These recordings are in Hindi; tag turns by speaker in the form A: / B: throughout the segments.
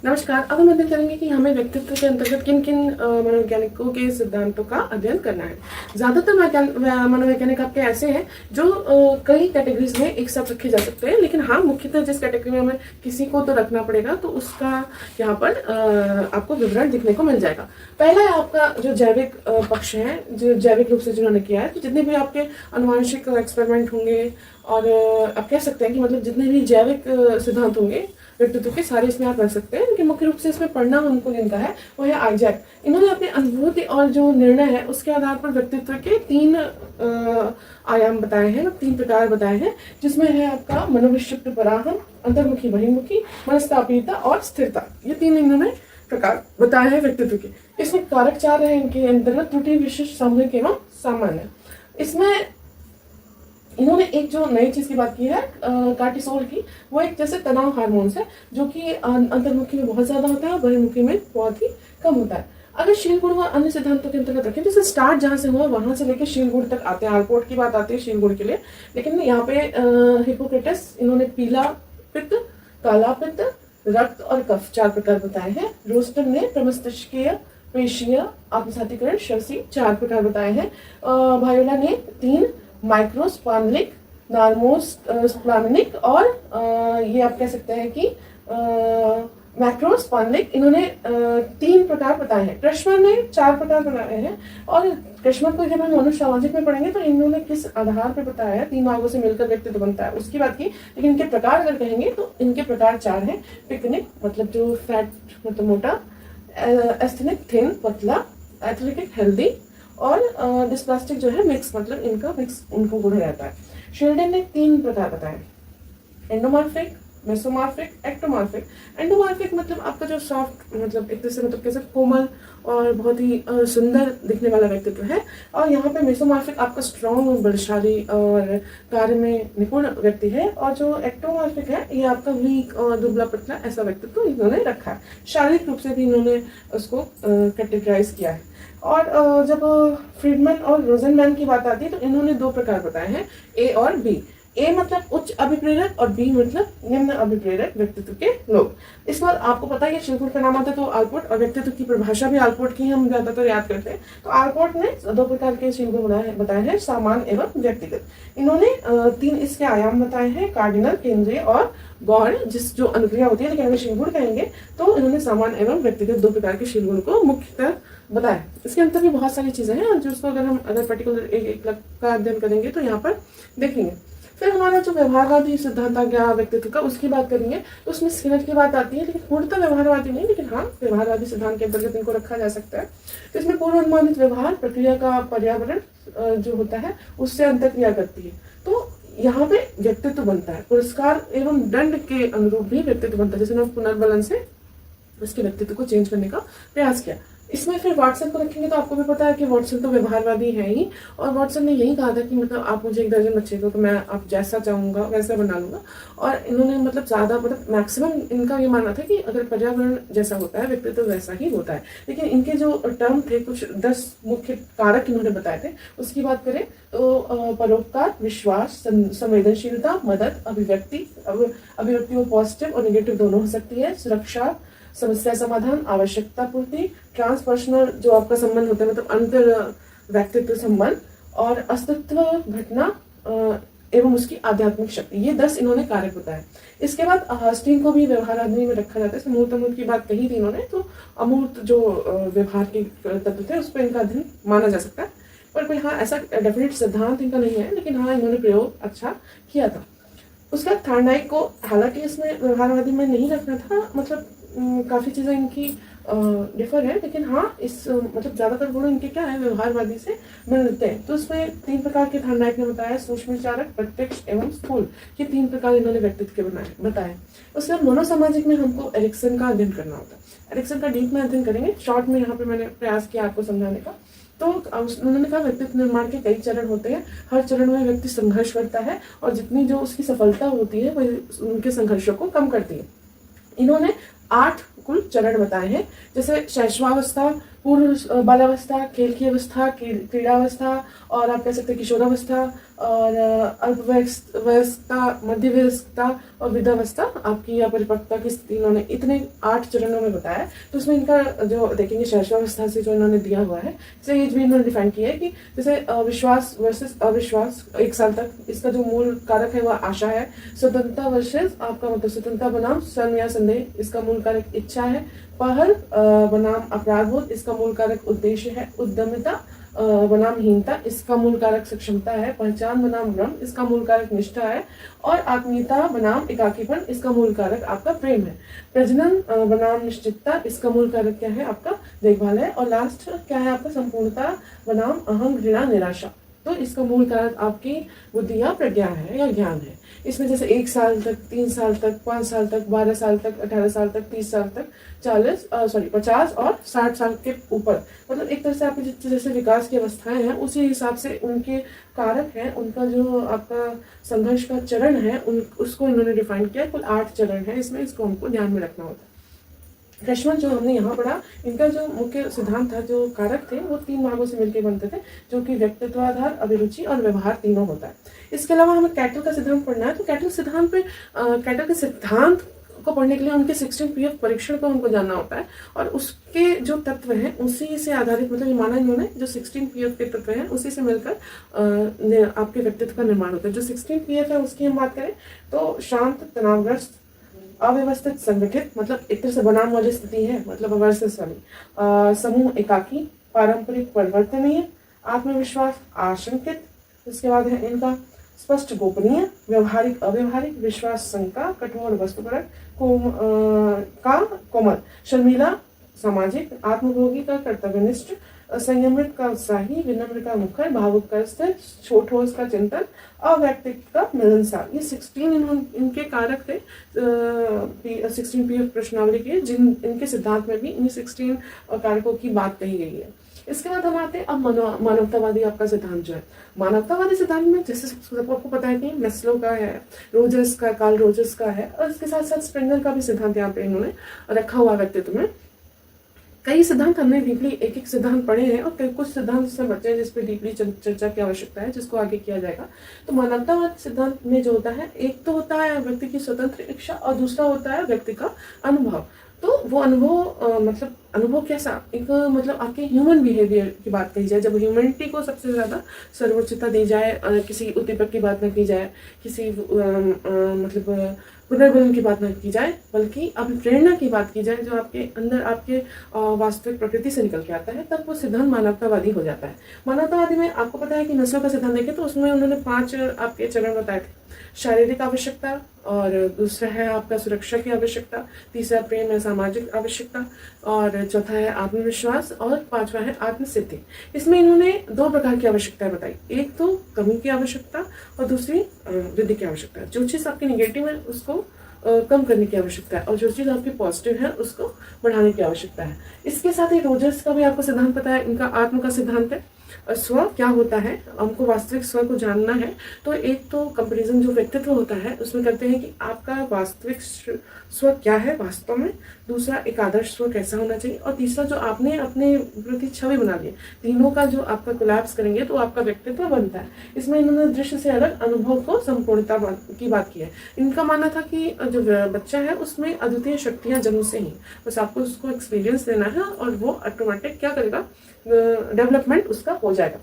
A: नमस्कार। अब हम अध्ययन करेंगे कि हमें व्यक्तित्व के अंतर्गत किन किन मनोवैज्ञानिकों के सिद्धांतों का अध्ययन करना है। ज्यादातर मनोवैज्ञानिक आपके ऐसे हैं जो कई कैटेगरीज में एक साथ रखे जा सकते हैं, लेकिन हाँ, मुख्यतः जिस कैटेगरी में हमें किसी को तो रखना पड़ेगा तो उसका यहाँ पर आपको विवरण दिखने को मिल जाएगा। पहला है आपका जो जैविक पक्ष है, जो जैविक रूप से जिन्होंने किया है, तो जितने भी आपके अनुवांशिक एक्सपेरिमेंट होंगे और आप कह सकते हैं कि मतलब जितने भी जैविक सिद्धांत होंगे व्यक्तित्व के, सारे इसमें आप रख सकते हैं। लेकिन मुख्य रूप से इसमें पढ़ना हमको जिनका है वो है आइजैक। इन्होंने अपनी अनुभूति और जो निर्णय है उसके आधार पर व्यक्तित्व के 3 आयाम बताए हैं, 3 प्रकार बताए हैं, जिसमें है आपका मनोविक्षिप्त पराहम, अंतर्मुखी बहिर्मुखी, मनस्तापीयता और स्थिरता। ये 3 इन्होंने प्रकार बताए हैं व्यक्तित्व के। इसमें कारक 4 है इनके अंतर्गत: त्रुटि, विशिष्ट, सामूहिक एवं सामान्य। इसमें इन्होंने एक जो नई चीज की बात की है कार्टिसोल की, वो एक जैसे तनाव हार्मोन्स है जो कि अंतर्मुखी में बहुत ज्यादा होता है और बहिर्मुखी में बहुत ही कम होता है। अगर शील गुण व अन्य सिद्धांतों के अंतर्गत रखें, जैसे स्टार्ट जहां से हुआ वहां से लेकर शील गुण तक आते हैं। आलपोर्ट की बात आती है शील गुण के लिए, लेकिन यहाँ पे हिप्पोक्रेटस इन्होंने पीला पित्त, काला पित्त, रक्त और कफ 4 प्रकार बताए हैं। रोस्टर ने प्रमस्तिष्कीय, पेशीय, आत्मसातीकरण, शवसी 4 प्रकार बताए हैं। भायोला ने 3, माइक्रोस्पानलिक, नार्मोस्प्लानिक और ये आप कह सकते हैं कि मैक्रोस्पानलिक, इन्होंने 3 प्रकार बताए हैं। कृष्णर ने 4 प्रकार बताए हैं। और कृष्णर को जब हम मनुष्य सामाजिक में पढ़ेंगे तो इन्होंने किस आधार पर बताया है, 3 मार्गों से मिलकर व्यक्तित्व बनता है उसकी बात की। लेकिन इनके प्रकार अगर कहेंगे तो इनके प्रकार 4 हैं। पिकनिक मतलब जो फैट मतलब मोटा, एस्थेनिक थिन पतला, एथलेटिक हेल्दी और डिस्प्लास्टिक जो है मिक्स मतलब इनका मिक्स उनको गुण रहता है। शेल्डन ने 3 प्रकार बताए: एंडोमॉर्फिक, मेसोमॉर्फिक, एक्टोमॉर्फिक। एंडोमॉर्फिक मतलब आपका जो सॉफ्ट मतलब एक तरह से मतलब कैसे कोमल और बहुत ही सुंदर दिखने वाला व्यक्तित्व है। और यहाँ पे मेसोमॉर्फिक आपका स्ट्रॉन्ग, बलशाली और कार्य में निपुण व्यक्ति है। और जो एक्टोमॉर्फिक है ये आपका वीक और दुबला पतला ऐसा व्यक्तित्व इन्होंने रखा है। शारीरिक रूप से भी इन्होंने उसको कैटेगराइज किया है। और जब फ्रीडमैन और रोजनमैन की बात आती है तो इन्होंने 2 प्रकार बताए हैं, ए और बी। ए मतलब उच्च अभिप्रेरक और बी मतलब निम्न अभिप्रेरक व्यक्तित्व के लोग। इस बार आपको पता है शिलगुण का नाम आता है तो आलपोर्ट, और व्यक्तित्व की परिभाषा भी आलपोर्ट की हम ज्यादातर याद करते हैं। तो आलपोर्ट ने 2 प्रकार के शिलगुण बताए हैं, सामान्य एवं व्यक्तिगत। इन्होंने 3 इसके आयाम बताए हैं, कार्डिनल, केंद्रीय और गौण, जिस जो अनुक्रिया होती है, लेकिन अगर शिलगुण कहेंगे तो इन्होंने सामान्य एवं व्यक्तिगत 2 प्रकार के शिलगुण को मुख्यतः बताया। इसके अंतर भी बहुत सारी चीजें हैं जिसको अगर पर्टिकुलर एक का अध्ययन करेंगे तो यहाँ पर देखेंगे। फिर हमारा जो व्यवहारवादी सिद्धांत आ गया व्यक्तित्व का, उसकी बात करेंगे तो उसमें स्किनर की बात आती है, लेकिन पूर्णतः व्यवहारवादी नहीं, लेकिन हाँ व्यवहारवादी सिद्धांत के अंतर्गत इनको रखा जा सकता है। तो इसमें पूर्व अनुमानित व्यवहार प्रक्रिया का पर्यावरण जो होता है उससे अंतर्क्रिया करती है, तो यहाँ पे व्यक्तित्व बनता है। पुरस्कार एवं दंड के अनुरूप भी व्यक्तित्व बनता है, जैसे उन्होंने पुनर्बलन से उसके व्यक्तित्व को चेंज करने का प्रयास किया। इसमें फिर वाटसन को रखेंगे तो आपको भी पता है कि वाटसन तो व्यवहारवादी है ही, और वाटसन ने यही कहा था कि मतलब आप मुझे 1 दर्जन बच्चे दो तो मैं आप जैसा चाहूंगा वैसा बना लूंगा। और इन्होंने मतलब ज्यादा मतलब मैक्सिमम इनका ये मानना था कि अगर पर्यावरण जैसा होता है व्यक्तित्व वैसा ही होता है। लेकिन इनके जो टर्म थे, कुछ 10 मुख्य कारक इन्होंने बताए थे, उसकी बात करें तो परोपकार, विश्वास, संवेदनशीलता, मदद, अभिव्यक्ति पॉजिटिव और निगेटिव दोनों हो सकती है, सुरक्षा, समस्या समाधान, आवश्यकता पूर्ति, ट्रांसपर्सनल जो आपका संबंध होता है मतलब अंतर व्यक्तित्व संबंध, और अस्तित्व घटना एवं उसकी आध्यात्मिक शक्ति। ये 10 इन्होंने कारक बताए। इसके बाद हॉस्टिंग को भी व्यवहार आदमी में रखा जाता है। मूर्त अमूर्त की बात कही थी इन्होंने, तो अमूर्त जो व्यवहार के तत्व थे उस पर इनका अध्ययन माना जा सकता है, पर कोई हाँ ऐसा डेफिनेट सिद्धांत इनका नहीं है, लेकिन हाँ इन्होंने प्रयोग अच्छा किया था। उसका थार्नाइक को हालांकि इसमें व्यवहारवादी में नहीं रखना था, मतलब काफी चीजें इनकी डिफर है, लेकिन हाँ इस मतलब ज्यादातर गुण इनके क्या है व्यवहारवादी से मिलते हैं। तो इसमें 3 प्रकार के थार्नाइक ने बताया, सूक्ष्म विचारक, प्रत्यक्ष एवं स्थूल। ये 3 प्रकार इन्होंने व्यक्तित्व के बताए। उसके बाद मनोसामाजिक में हमको एरिक्सन का अध्ययन करना होता है। एरिक्सन का डीप में अध्ययन करेंगे, शॉर्ट में यहाँ पे मैंने प्रयास किया आपको समझाने का। तो उन्होंने कहा व्यक्तित्व निर्माण के कई चरण होते हैं, हर चरण में व्यक्ति संघर्ष करता है और जितनी जो उसकी सफलता होती है वही उनके संघर्षों को कम करती है। इन्होंने 8 कुल चरण बताए हैं, जैसे शैशवावस्था, पूर्व बालावस्था, खेल की अवस्था, क्रीड़ावस्था, और आप कह सकते हैं किशोरावस्था, और अल्पवयस्कता, मध्य वयस्कता और वृद्धावस्था आपकी या परिपक्वता की स्थिति इन्होंने इतने 8 चरणों में बताया। तो उसमें इनका जो देखेंगे शैशवावस्था से जो इन्होंने दिया हुआ है, जैसे एज भी इन्होंने डिफाइन किया है कि जैसे विश्वास वर्सेस अविश्वास 1 साल तक, इसका जो मूल कारक है वह आशा है। स्वतंत्रता वर्सेस आपका मतलब स्वतंत्रता बनाम श्रम या संदेह, इसका मूल कारक इच्छा है। पहल बनाम अपराधबोध, इसका मूल कारक उद्देश्य है। उद्यमिता बनाम हीनता, इसका मूल कारक सक्षमता है। पहचान बनाम भ्रम, इसका मूल कारक निष्ठा है। और आत्मीयता बनाम एकाकीपन, इसका मूल कारक आपका प्रेम है। प्रजनन बनाम निश्चितता, इसका मूल कारक क्या है? आपका देखभाल है। और लास्ट क्या है आपका? संपूर्णता बनाम अहम, घृणा, निराशा। तो इसका मूल कारक आपकी बुद्धि या प्रज्ञा है या ज्ञान है। इसमें जैसे 1 साल तक, 3 साल तक, 5 साल तक, 12 साल तक, 18 साल तक, 30 साल तक, 50 और 60 साल के ऊपर, मतलब एक तरह से आपकी जैसे विकास की अवस्थाएं हैं उसी हिसाब से उनके कारक हैं, उनका जो आपका संघर्ष का चरण है उसको इन्होंने डिफाइन किया। कुल 8 चरण है इसमें, इसको हमको ध्यान में रखना होता है। फ्रेशमन जो हमने यहाँ पढ़ा, इनका जो मुख्य सिद्धांत था, जो कारक थे, वो 3 भागों से मिलकर बनते थे, जो कि व्यक्तित्वाधार, अभिरुचि और व्यवहार तीनों होता है। इसके अलावा हमें कैटल का सिद्धांत पढ़ना है। तो कैटल सिद्धांत पे कैटल के सिद्धांत को पढ़ने के लिए उनके 16 PF परीक्षण को हमको जानना होता है, और उसके जो तत्व हैं उसी से आधारित, मतलब ये माना इन्होंने जो 16 PF के तत्व हैं उसी से मिलकर आपके व्यक्तित्व का निर्माण होता है। जो 16 PF है उसकी हम बात करें तो शांत, तनावग्रस्त, अव्यवस्थित, संगठित, मतलब एक तरह से बनाम वाली स्थिति है, मतलब अवर्सेस वाली, समूह, एकाकी, पारंपरिक, परिवर्तनीय, आत्मविश्वास, आशंकित। इसके बाद है इनका स्पष्ट, गोपनीय, व्यवहारिक, अव्यवहारिक, विश्वास, शंका, कठोर, वस्तुपरक, कोमल, शर्मीला, सामाजिक, आत्मभोगी का कर्तव्यनिष्ठ, संयमित का उत्साही, विनम्र का मुखर, भावुक का स्थिर, ठोस का चिंतन, अवैयक्तिक का मिलनसार। ये 16 इनके कारक थे 16 PF प्रश्नावली के, जिन इनके सिद्धांत में भी इन 16 कारकों की बात कही गई है। इसके बाद हम आते हैं अब मानवतावादी आपका सिद्धांत जो है। मानवतावादी सिद्धांत में जैसे आपको पता है कि मेस्लो का है, रोजर्स का, कार्ल रोजर्स का है, और इसके साथ साथ स्प्रेंगर का भी सिद्धांत यहाँ पे इन्होंने रखा हुआ व्यक्तित्व में। कई सिद्धांत हमने डीपली एक एक सिद्धांत पढ़े हैं, और कुछ सिद्धांत से बचे हैं जिसपे डीपली चर्चा की आवश्यकता है, जिसको आगे किया जाएगा। तो मानवतावाद सिद्धांत में जो होता है, एक तो होता है व्यक्ति की स्वतंत्र इच्छा, और दूसरा होता है व्यक्ति का अनुभव। तो वो अनुभव मतलब अनुभव कैसा, एक मतलब आपके ह्यूमन बिहेवियर की बात कही जाए, जब ह्यूमैनिटी को सबसे ज़्यादा सर्वोच्चता दी जाए, किसी उद्दीपक की बात न की जाए, किसी मतलब पुनर्बलन की बात न की जाए, बल्कि अब प्रेरणा की बात की जाए, जो आपके अंदर आपके वास्तविक प्रकृति से निकल के आता है, तब वो सिद्धांत मानवतावादी हो जाता है। मानवतावादी में आपको पता है कि नस्लों का सिद्धांत देखें तो उसमें उन्होंने 5 आपके चरण बताए थे। शारीरिक आवश्यकता, और दूसरा है आपका सुरक्षा की आवश्यकता, तीसरा प्रेम या सामाजिक आवश्यकता, और चौथा है आत्मविश्वास, और 5वां है आत्मसिद्धि। इसमें इन्होंने 2 प्रकार की आवश्यकताएं बताई, एक तो कमी की आवश्यकता और दूसरी वृद्धि की आवश्यकता। जो चीज़ आपकी निगेटिव है उसको कम करने की आवश्यकता है, और जो चीज़ आपकी पॉजिटिव है उसको बढ़ाने की आवश्यकता है। इसके साथ ही रोजर्स का भी आपको सिद्धांत पता है, इनका आत्म का सिद्धांत है। स्व क्या होता है, हमको वास्तविक स्व को जानना है, तो एक तो कंपैरिजन जो व्यक्तित्व होता है उसमें करते हैं कि आपका वास्तविक स्व क्या है वास्तव में, दूसरा एक आदर्श स्व कैसा होना चाहिए, और तीसरा जो आपने अपने प्रति छवि बना ली, तीनों का जो आपका कोलैप्स करेंगे तो आपका व्यक्तित्व बनता है। इसमें इन्होंने दृश्य से अलग अनुभव को संपूर्णता की बात की है। इनका मानना था कि जो बच्चा है उसमें अद्वितीय शक्तियाँ जन्म से ही, बस आपको उसको एक्सपीरियंस देना है और वो ऑटोमेटिक क्या करेगा, डेवलपमेंट उसका हो जाएगा।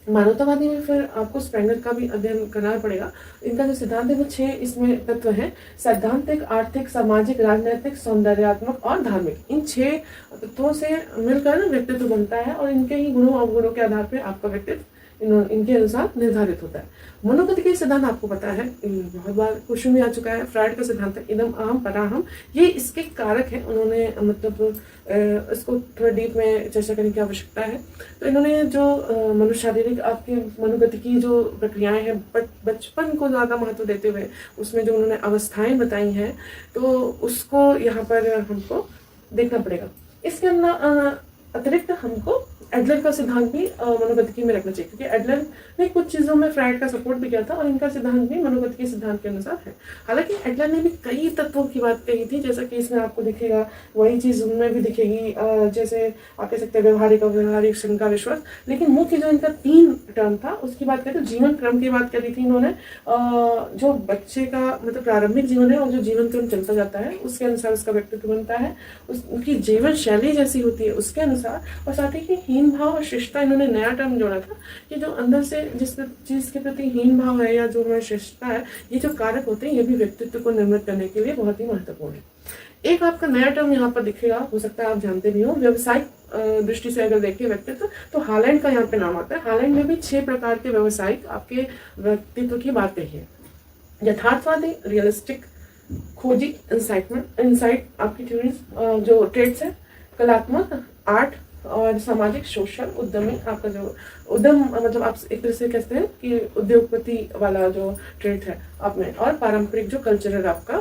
A: मानवतावादी में फिर आपको स्प्रेंगर का भी अध्ययन करना पड़ेगा। इनका जो सिद्धांत है वो 6 इसमें तत्व हैं, सैद्धांतिक, आर्थिक, सामाजिक, राजनीतिक, सौंदर्यात्मक और धार्मिक। इन 6 तत्वों से मिलकर व्यक्तित्व बनता है, और इनके ही गुणों अवगुणों के आधार पर आपका व्यक्तित्व इनके अनुसार निर्धारित होता है। मनोगतिकीय सिद्धांत आपको पता है, बहुत बार क्वेश्चन भी आ चुका है। फ्रायड का सिद्धांत है इदम अहम पराहम, ये इसके कारक हैं। उन्होंने मतलब इसको थोड़ा डीप में चर्चा करने की आवश्यकता है। तो इन्होंने जो मनुष्य शारीरिक आपकी मनोगतिकीय जो प्रक्रियाएं हैं, बचपन को ज़्यादा महत्व देते हुए उसमें जो उन्होंने अवस्थाएं बताई हैं, तो उसको यहाँ पर हमको देखना पड़ेगा। इसके अतिरिक्त हमको एडलर का सिद्धांत भी मनोगतिकी में रखना चाहिए, क्योंकि एडलर ने कुछ चीज़ों में फ्राइड का सपोर्ट भी किया था और इनका सिद्धांत भी मनोगतिकी सिद्धांत के अनुसार है। हालांकि एडलर ने भी कई तत्वों की बात कही थी, जैसा कि इसमें आपको दिखेगा वही चीज़ उनमें भी दिखेगी, जैसे आप कह सकते हैं व्यवहारिक, शंका, विश्वास। लेकिन मुख्य जो इनका 3 टर्म था उसकी बात करें तो जीवन क्रम की बात करी थी इन्होंने। जो बच्चे का मतलब प्रारंभिक जीवन है और जो जीवन क्रम चलता जाता है उसके अनुसार उसका व्यक्तित्व बनता है, उसकी जीवन शैली जैसी होती है उसके अनुसार। और साथ ही हीन भाव और शिष्टता इन्होंने नया टर्म जोड़ा था कि जो अंदर से जिस चीज़ के प्रति हीन भाव है या जो हमारी शिष्टता है, ये जो कारक होते हैं ये भी व्यक्तित्व को निर्मित करने के लिए बहुत ही महत्वपूर्ण है। एक आपका नया टर्म यहाँ पर दिखेगा, हो सकता है आप जानते भी हो, व्यवसायिक दृष्टि से अगर देखिए व्यक्तित्व तो हालैंड का यहाँ पे नाम आता है। हालैंड ने भी 6 प्रकार के व्यवसायिक आपके व्यक्तित्व की बात कही है। यथार्थवादी, रियलिस्टिक, खोजी, इंसाइट आपकी थ्योरीज जो ट्रेड्स है, कलात्मक, आर्ट, और सामाजिक, सोशल, उद्यमी आपका जो उद्यम मतलब आप एक तरह से कहते हैं कि उद्योगपति वाला जो ट्रेड है आप में, और पारंपरिक जो कल्चरल आपका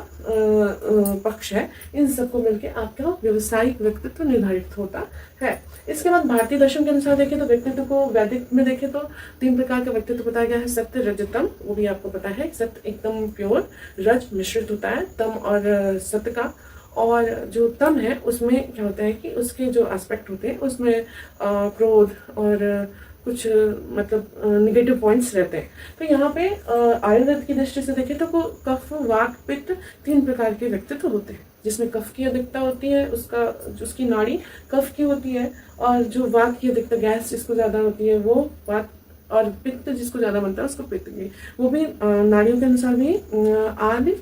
A: पक्ष है, इन सबको मिलके आपका व्यवसायिक व्यक्तित्व निर्धारित होता है। इसके बाद भारतीय दर्शन के अनुसार देखें तो व्यक्तित्व को वैदिक में देखें तो 3 प्रकार का व्यक्तित्व बताया गया है। सत्य, रजतम, वो भी आपको पता है, सत्य एकदम प्योर, रज मिश्रित होता है तम और सत्य का, और जो तम है उसमें क्या होता है कि उसके जो एस्पेक्ट होते हैं उसमें क्रोध और कुछ मतलब निगेटिव पॉइंट्स रहते हैं। तो यहाँ पे आयुर्वेद की दृष्टि से देखें तो कफ, वात, पित्त 3 प्रकार के व्यक्तित्व होते हैं, जिसमें कफ की अधिकता होती है, उसकी नाड़ी कफ की होती है, और जो वात की अधिकता गैस जिसको ज़्यादा होती है वो वात, और पित्त जिसको ज़्यादा बनता है उसको पित्त की, वो भी नाड़ियों के अनुसार भी आदि,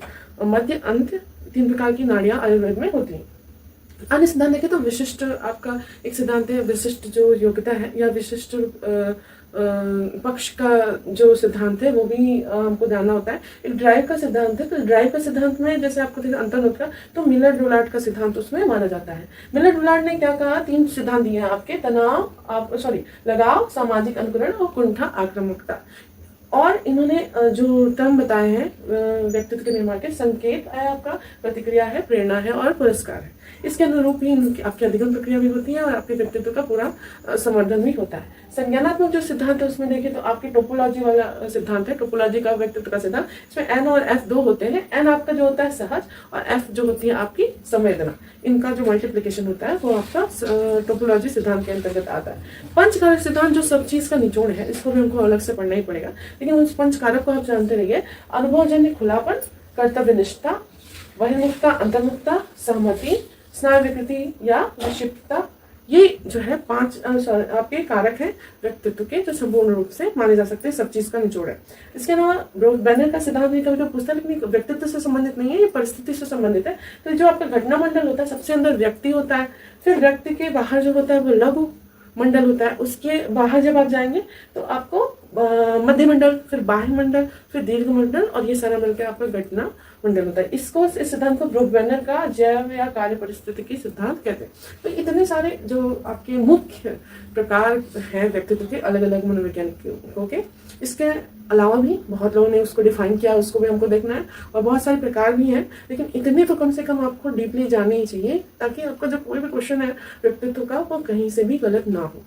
A: मध्य, अंत 3 प्रकार की नाड़ियां आयुर्वेद में होती हैं। अन्य सिद्धांत देखें तो विशिष्ट आपका एक सिद्धांत है, विशिष्ट जो योग्यता है या विशिष्ट पक्ष का जो सिद्धांत है वो भी हमको जानना होता है। एक ड्राइव का सिद्धांत है, तो ड्राइव का सिद्धांत में जैसे आपको अंतर होता है तो मिलर डुलार्ड का सिद्धांत उसमें माना जाता है। मिलर डुलार्ड ने क्या कहा, 3 सिद्धांत दिए हैं आपके, लगाव, सामाजिक अनुकरण और कुंठा आक्रामकता। और इन्होंने जो टर्म बताए हैं व्यक्तित्व के निर्माण के, संकेत है आपका, प्रतिक्रिया है, प्रेरणा है और पुरस्कार है। इसके अनुरूप ही आपकी अधिगम प्रक्रिया भी होती है और आपके व्यक्तित्व का पूरा संवर्धन भी होता है। संज्ञानात्मक जो सिद्धांत है उसमें देखिए तो आपकी टोपोलॉजी वाला सिद्धांत है, टोपोलॉजी का व्यक्तित्व का सिद्धांत। इसमें एन और एफ 2 होते हैं। एन आपका जो होता है सहज, और एफ जो होती है आपकी संवेदना। इनका जो मल्टीप्लिकेशन होता है वो आपका टोपोलॉजी सिद्धांत के अंतर्गत आता है। पंचकारक सिद्धांत जो सब चीज का निचोड़ है, इसको भी हमको अलग से पढ़ना ही पड़ेगा, लेकिन उस पंचकारक को आप जानते रहिए। अनुभवजन्य खुलापन, कर्तव्यनिष्ठता, बहिर्मुखता, अंतर्मुखता, सहमति, स्नायु विकृति या विक्षिप्तता, ये जो है 5 आपके कारक हैं व्यक्तित्व के, जो संपूर्ण रूप से माने जा सकते हैं, सब चीज का निचोड़ है। इसके अलावा ब्रूस बैनर का सिद्धांत भी कभी पूछता है, लेकिन व्यक्तित्व से संबंधित नहीं है, ये परिस्थिति से संबंधित है। तो जो आपका घटना मंडल होता है, सबसे अंदर व्यक्ति होता है, फिर व्यक्ति के बाहर जो होता है वो लघु मंडल होता है, उसके बाहर जब आप जाएंगे तो आपको मध्य मंडल, फिर बाह्य मंडल, फिर दीर्घ मंडल, और ये सारा मिलकर आपका घटना मंडल होता है। इस सिद्धांत को ब्रूस बैनर का जैव या कार्य परिस्थितिकी सिद्धांत कहते हैं। तो इतने सारे जो आपके मुख्य प्रकार हैं व्यक्तित्व के अलग अलग मनोवैज्ञानिकों के। इसके अलावा भी बहुत लोगों ने उसको डिफाइन किया, उसको भी हमको देखना है, और बहुत सारे प्रकार भी हैं, लेकिन इतने तो कम से कम आपको डीपली जानने ही चाहिए, ताकि आपका जो कोई भी क्वेश्चन है व्यक्तित्व का वो कहीं से भी गलत ना हो।